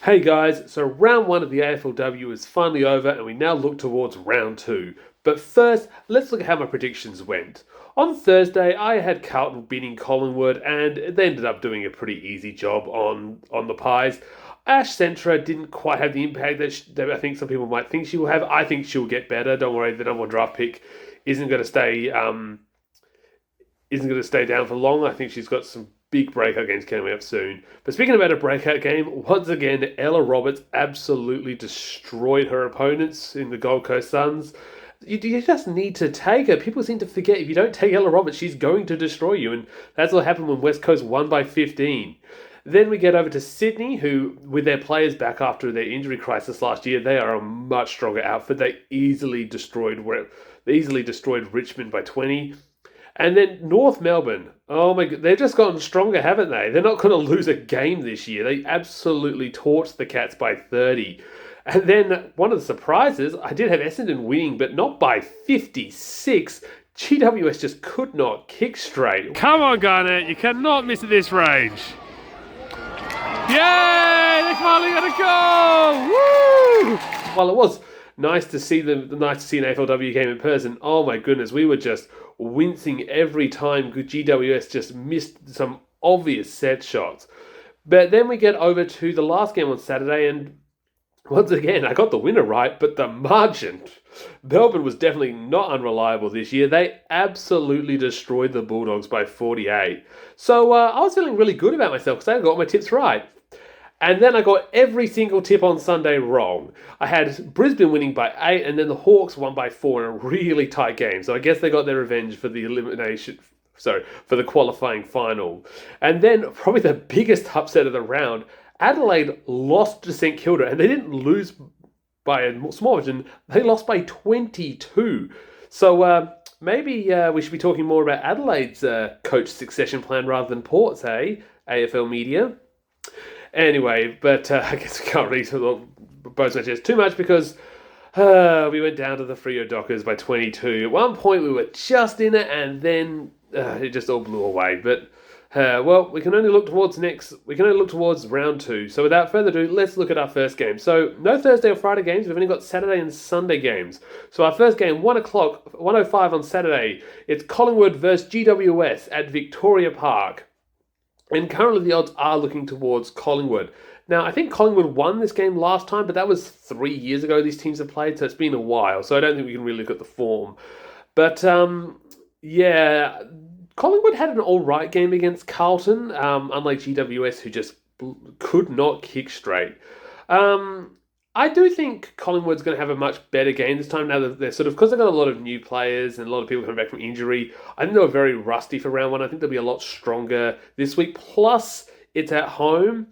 Hey guys, so round one of the AFLW is finally over and we now look towards round two. But first, let's look at how my predictions went. On Thursday, I had Carlton beating Collingwood and they ended up doing a pretty easy job on the Pies. Ash Centra didn't quite have the impact that I think some people might think she will have. I think she'll get better. Don't worry, the number one draft pick isn't going to stay down for long. I think she's got some big breakout games coming up soon. But speaking about a breakout game, once again, Ella Roberts absolutely destroyed her opponents in the Gold Coast Suns. You just need to take her. People seem to forget if you don't take Ella Roberts, she's going to destroy you. And that's what happened when West Coast won by 15. Then we get over to Sydney, who, with their players back after their injury crisis last year, they are a much stronger outfit. They easily destroyed Richmond by 20. And then North Melbourne, oh my god, they've just gotten stronger, haven't they? They're not going to lose a game this year. They absolutely torched the Cats by 30. And then one of the surprises, I did have Essendon winning, but not by 56. GWS just could not kick straight. Come on, Garnett, you cannot miss at this range. Yay! They finally got a goal! Woo! While it was nice to see an AFLW game in person, oh my goodness, we were just wincing every time GWS just missed some obvious set shots. But then we get over to the last game on Saturday, and once again, I got the winner right, but the margin. Melbourne was definitely not unreliable this year. They absolutely destroyed the Bulldogs by 48. So I was feeling really good about myself because I got my tips right. And then I got every single tip on Sunday wrong. I had Brisbane winning by 8, and then the Hawks won by 4 in a really tight game. So I guess they got their revenge for the qualifying final. And then probably the biggest upset of the round, Adelaide lost to St Kilda, and they didn't lose by a small margin. They lost by 22. So maybe we should be talking more about Adelaide's coach succession plan rather than Port's, eh? AFL media. Anyway, but I guess we can't really boast my chest too much because we went down to the Freo Dockers by 22. At one point, we were just in it, and then it just all blew away. But well, we can only look towards round two. So without further ado, let's look at our first game. So no Thursday or Friday games. We've only got Saturday and Sunday games. So our first game, 1 o'clock, 1:05 on Saturday. It's Collingwood versus GWS at Victoria Park. And currently the odds are looking towards Collingwood. Now, I think Collingwood won this game last time, but that was 3 years ago these teams have played, so it's been a while. So I don't think we can really look at the form. But, yeah, Collingwood had an all-right game against Carlton, unlike GWS, who just could not kick straight. I do think Collingwood's going to have a much better game this time now that they're because they've got a lot of new players and a lot of people coming back from injury. I think they were very rusty for round one. I think they'll be a lot stronger this week. Plus, it's at home.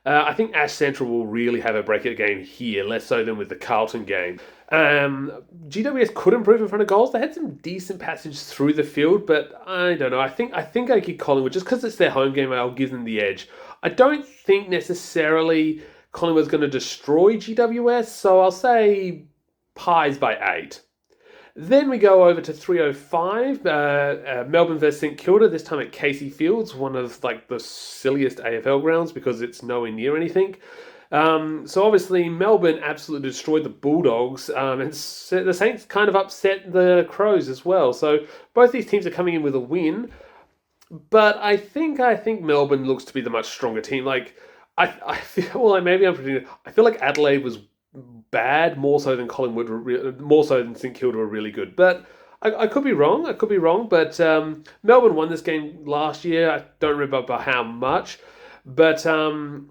I think Ash Central will really have a breakout game here, less so than with the Carlton game. GWS could improve in front of goals. They had some decent passage through the field, but I don't know. I think I give Collingwood, just because it's their home game, I'll give them the edge. I don't think necessarily Collingwood's going to destroy GWS, so I'll say Pies by 8. Then we go over to 3:05, Melbourne versus St Kilda, this time at Casey Fields, one of the silliest AFL grounds because it's nowhere near anything. So obviously Melbourne absolutely destroyed the Bulldogs, and the Saints kind of upset the Crows as well. So both these teams are coming in with a win, but I think Melbourne looks to be the much stronger team. I feel maybe I'm predicting. I feel like Adelaide was bad, more so than Collingwood, more so than St Kilda were really good. But I could be wrong. But Melbourne won this game last year. I don't remember by how much. But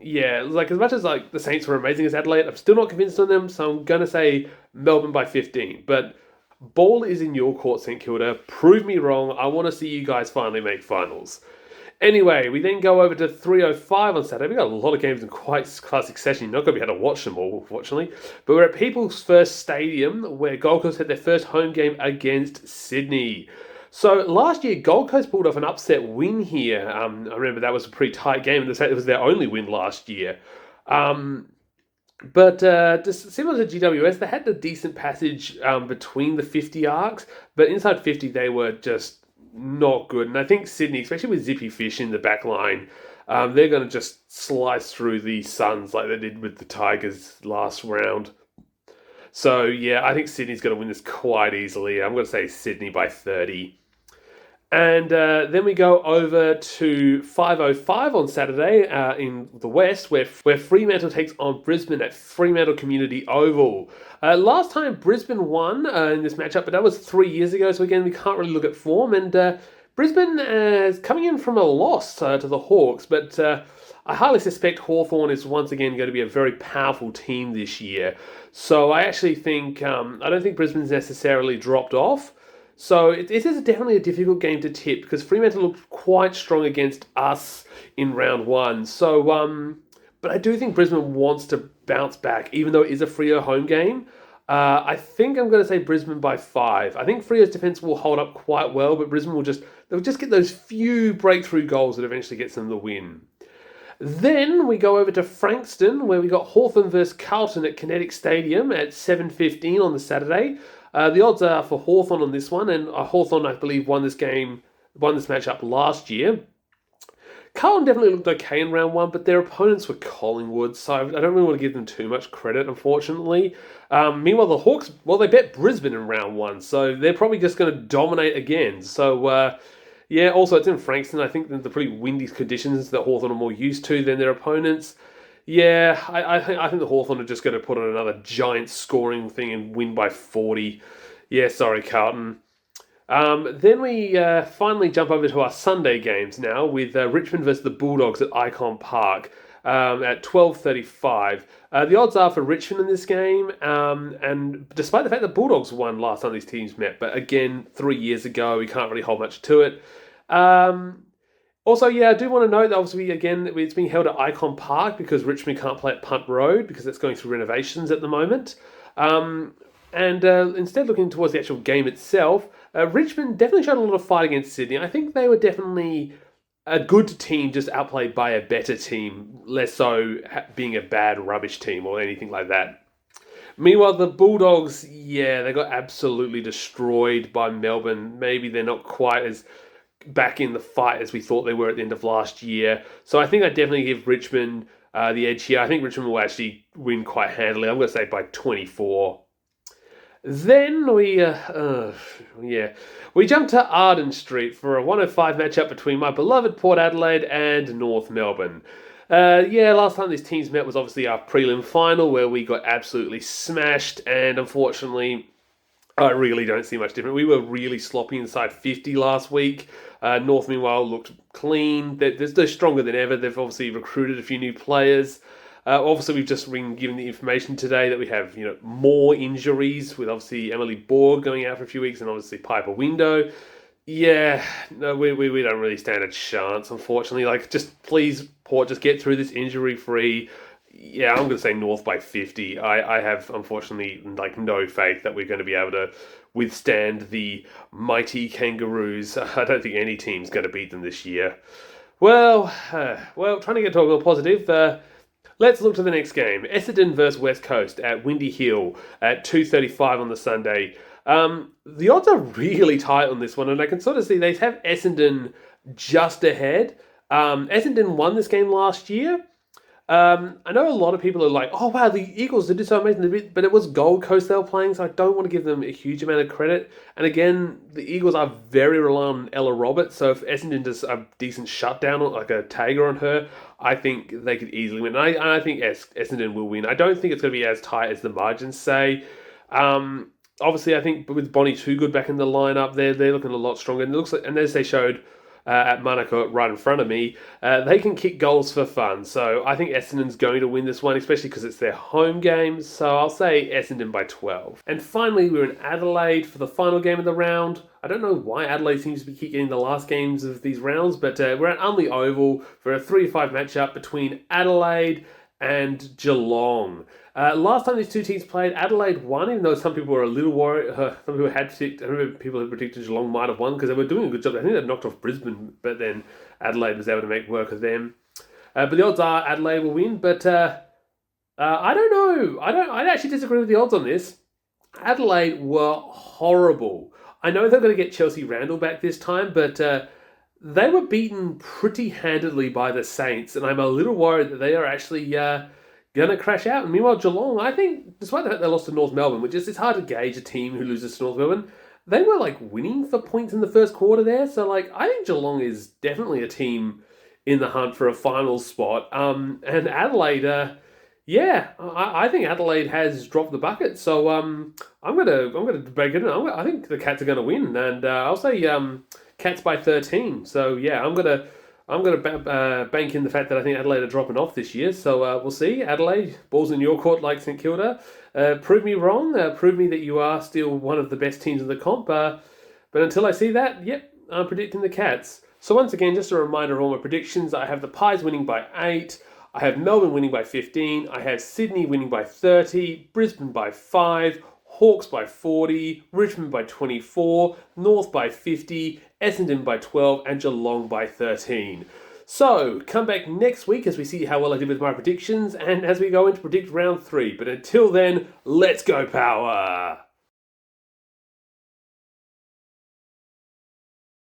yeah, as much as the Saints were amazing as Adelaide, I'm still not convinced on them. So I'm gonna say Melbourne by 15. But ball is in your court, St Kilda. Prove me wrong. I want to see you guys finally make finals. Anyway, we then go over to 3:05 on Saturday. We've got a lot of games in quite class succession. You're not going to be able to watch them all, unfortunately. But we're at People's First Stadium, where Gold Coast had their first home game against Sydney. So last year, Gold Coast pulled off an upset win here. I remember that was a pretty tight game, and it was their only win last year. But just similar to GWS, they had a decent passage between the 50 arcs, but inside 50, they were just not good. And I think Sydney, especially with Zippy Fish in the back line, They're going to just slice through the Suns like they did with the Tigers last round. So, yeah, I think Sydney's going to win this quite easily. I'm going to say Sydney by 30. And then we go over to 5:05 on Saturday in the West, where Fremantle takes on Brisbane at Fremantle Community Oval. Last time Brisbane won in this matchup, but that was 3 years ago, so again, we can't really look at form. And Brisbane is coming in from a loss to the Hawks, but I highly suspect Hawthorn is once again going to be a very powerful team this year. So I actually think, I don't think Brisbane's necessarily dropped off. So this is definitely a difficult game to tip because Fremantle looked quite strong against us in round one. So, but I do think Brisbane wants to bounce back, even though it is a Freo home game. I think I'm going to say Brisbane by 5. I think Freo's defense will hold up quite well, but Brisbane they'll just get those few breakthrough goals that eventually gets them the win. Then we go over to Frankston, where we got Hawthorn versus Carlton at Kinetic Stadium at 7:15 on the Saturday. The odds are for Hawthorn on this one, and Hawthorn, I believe, won this matchup last year. Carlton definitely looked okay in round one, but their opponents were Collingwood, so I don't really want to give them too much credit, unfortunately. Meanwhile, the Hawks, they bet Brisbane in round one, so they're probably just going to dominate again. So, yeah, also it's in Frankston. I think the pretty windy conditions that Hawthorn are more used to than their opponents. Yeah, I think the Hawthorn are just going to put on another giant scoring thing and win by 40. Yeah, sorry, Carlton. Then we finally jump over to our Sunday games now with Richmond versus the Bulldogs at Icon Park at 12:35. The odds are for Richmond in this game, and despite the fact that Bulldogs won last time these teams met, but again, 3 years ago, we can't really hold much to it. Also, yeah, I do want to note that obviously, again, it's being held at Icon Park because Richmond can't play at Punt Road because it's going through renovations at the moment. Instead looking towards the actual game itself, Richmond definitely showed a lot of fight against Sydney. I think they were definitely a good team just outplayed by a better team, less so being a bad rubbish team or anything like that. Meanwhile, the Bulldogs, yeah, they got absolutely destroyed by Melbourne. Maybe they're not quite as back in the fight as we thought they were at the end of last year. So I think I definitely give Richmond the edge here. I think Richmond will actually win quite handily. I'm going to say by 24. Then we jump to Arden Street for a 105 matchup between my beloved Port Adelaide and North Melbourne. Last time these teams met was obviously our prelim final where we got absolutely smashed, and unfortunately, I really don't see much different. We were really sloppy inside 50 last week. North, meanwhile, looked clean. They're stronger than ever. They've obviously recruited a few new players. Obviously, we've just been given the information today that we have, more injuries with obviously Emily Borg going out for a few weeks and obviously Piper Window. Yeah, no, we don't really stand a chance, unfortunately. Just please, Port, just get through this injury-free. Yeah, I'm going to say North by 50. I have, unfortunately, no faith that we're going to be able to withstand the mighty Kangaroos. I don't think any team's going to beat them this year. Well, trying to get to a more positive, let's look to the next game. Essendon versus West Coast at Windy Hill at 2:35 on the Sunday. The odds are really tight on this one, and I can sort of see they have Essendon just ahead. Essendon won this game last year. I know a lot of people are like, oh wow, the Eagles did so amazing, but it was Gold Coast they were playing, so I don't want to give them a huge amount of credit. And again, the Eagles are very reliant on Ella Roberts, so if Essendon does a decent shutdown, like a tagger on her, I think they could easily win. And I think Essendon will win. I don't think it's going to be as tight as the margins say. Obviously, I think with Bonnie Toogood back in the lineup, they're looking a lot stronger. And it looks like, and as they showed at Monaco right in front of me, they can kick goals for fun. So I think Essendon's going to win this one, especially because it's their home game. So I'll say Essendon by 12. And finally, we're in Adelaide for the final game of the round. I don't know why Adelaide seems to keep getting the last games of these rounds, but we're at Unley Oval for a 3-5 matchup between Adelaide and Geelong. Last time these two teams played, Adelaide won, even though some people were a little worried. Some people had predicted, I remember people had predicted Geelong might have won because they were doing a good job. I think they knocked off Brisbane, but then Adelaide was able to make work of them. But the odds are Adelaide will win, but I don't know. I actually disagree with the odds on this. Adelaide were horrible. I know they're going to get Chelsea Randall back this time, but They were beaten pretty handedly by the Saints, and I'm a little worried that they are actually going to crash out. And meanwhile, Geelong, I think, despite the fact they lost to North Melbourne, which is it's hard to gauge a team who loses to North Melbourne, they were like winning for points in the first quarter there. So like, I think Geelong is definitely a team in the hunt for a final spot. And Adelaide, yeah, I think Adelaide has dropped the bucket. So I'm gonna break it in. I think the Cats are gonna win, and I'll say Cats by 13. So yeah, I'm gonna bank in the fact that I think Adelaide are dropping off this year. So we'll see. Adelaide, balls in your court like St Kilda. Prove me wrong. Prove me that you are still one of the best teams in the comp. But until I see that, yep, I'm predicting the Cats. So once again, just a reminder of all my predictions. I have the Pies winning by 8. I have Melbourne winning by 15. I have Sydney winning by 30. Brisbane by 5. Hawks by 40, Richmond by 24, North by 50, Essendon by 12, and Geelong by 13. So, come back next week as we see how well I did with my predictions and as we go in to predict round 3. But until then, let's go Power!